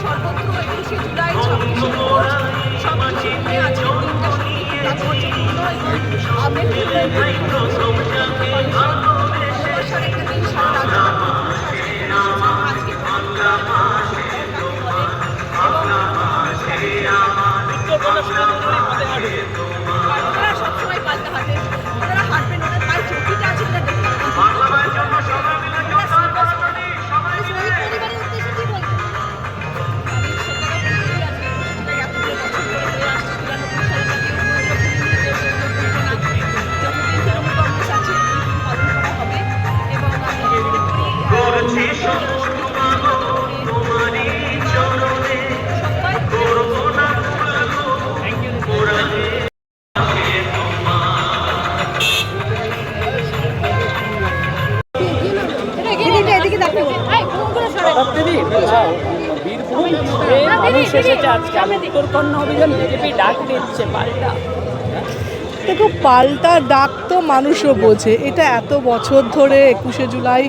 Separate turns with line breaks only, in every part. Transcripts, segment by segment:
সর্বত্র 21শে জুলাই 26শে মার্চ সবকিছু নিয়ে আজকের দিনটা সত্যি তাৎপর্যপূর্ণ এবং আবেগপূর্ণ ভালোবাসার একটা দিন সারা রাজ্যে ওনারা সবসময় পাল্টা হাঁটে, ওনারা হাঁটবেন, ওনার পায়ে চটিটা আছে ওটা দেখতে
দেখো, পাল্টা ডাক তো মানুষও বোঝে। এটা এত বছর ধরে 21শে জুলাই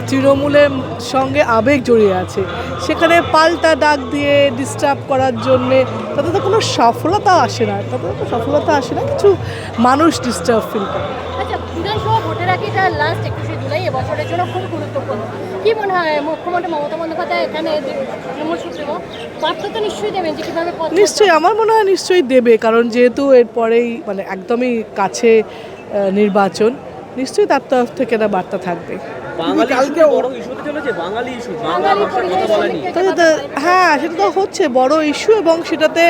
তৃণমূলের সঙ্গে আবেগ জড়িয়ে আছে, সেখানে পাল্টা ডাক দিয়ে ডিস্টার্ব করার জন্যে তাতে তো কোনো সফলতা আসে না, কিছু মানুষ ডিস্টার্ব ফিল করে।
আচ্ছা, বিধানসভা ভোটের আগে এটা লাস্ট 21শে জুলাই এবছরের জন্য খুব গুরুত্বপূর্ণ। কি মনে হয় মুখ্যমন্ত্রী মমতা বন্দ্যোপাধ্যায় এখানে তৃণমূল সুপ্রিমো বার্তা তো নিশ্চয়ই দেবেন যে কীভাবে?
নিশ্চয়ই, আমার মনে হয় নিশ্চয়ই দেবে, কারণ যেহেতু এরপরেই মানে একদমই কাছে নির্বাচন, নিশ্চয়ই তার তরফ থেকে একটা বার্তা থাকবে। হ্যাঁ, সেটা তো হচ্ছে বড় ইস্যু, এবং সেটাতে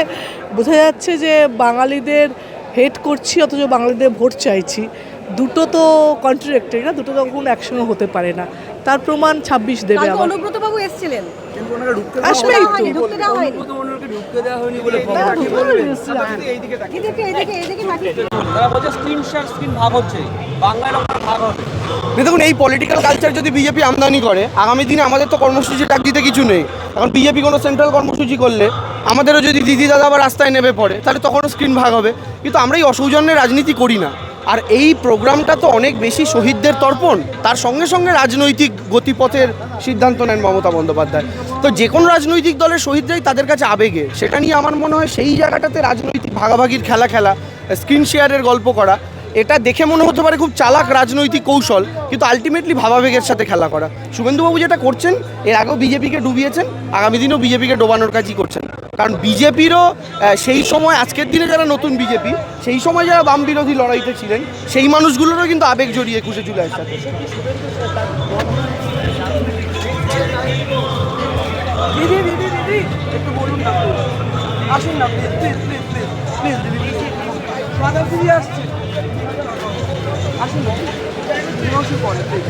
বোঝা যাচ্ছে যে বাঙালিদের হেট করছি অথচ বাঙালিদের ভোট চাইছি। দুটো তো কন্ট্রাডিক্টরি না, দুটো তো কখনো একসঙ্গে হতে পারে না। তার প্রমাণ 26 দেবে।
অনুব্রতবাবু এসেছিলেন,
আসবেই তো।
দেখুন, এই পলিটিক্যাল কালচার যদি বিজেপি আমদানি করে, আগামী দিনে আমাদের তো কর্মসূচি ডাক দিতে কিছু নেই। এখন বিজেপি কোনো সেন্ট্রাল কর্মসূচি করলে আমাদেরও যদি দিদি দাদা আবার রাস্তায় নেমে পড়ে, তাহলে তখনও স্ক্রিন ভাগ হবে। কিন্তু আমরা এই অসৌজন্যের রাজনীতি করি না। আর এই প্রোগ্রামটা তো অনেক বেশি শহীদদের তর্পণ, তার সঙ্গে সঙ্গে রাজনৈতিক গতিপথের সিদ্ধান্ত নেন মমতা বন্দ্যোপাধ্যায়। তো যে কোনো রাজনৈতিক দলের শহীদরাই তাদের কাছে আবেগে, সেটা নিয়ে আমার মনে হয় সেই জায়গাটাতে রাজনৈতিক ভাগাভাগির খেলা, স্ক্রিন শেয়ারের গল্প করা, এটা দেখে মনে হতে পারে খুব চালাক রাজনৈতিক কৌশল, কিন্তু আলটিমেটলি ভাবাবেগের সাথে খেলা করা। শুভেন্দুবাবু যেটা করছেন, এর আগেও বিজেপিকে ডুবিয়েছেন, আগামী দিনেও বিজেপিকে ডোবানোর কাজই করছেন। কারণ বিজেপিরও সেই সময়, আজকের দিনে যারা নতুন বিজেপি, সেই সময় যারা বাম বিরোধী লড়াইতে ছিলেন, সেই মানুষগুলোরও কিন্তু আবেগ জড়িয়ে 21শে জুলাইয়ের সাথে।
একটু বলুন না, আসুন না please please please please please দিদি, মাদার দিদি আসছে, আসুন না, পরে প্লিজ।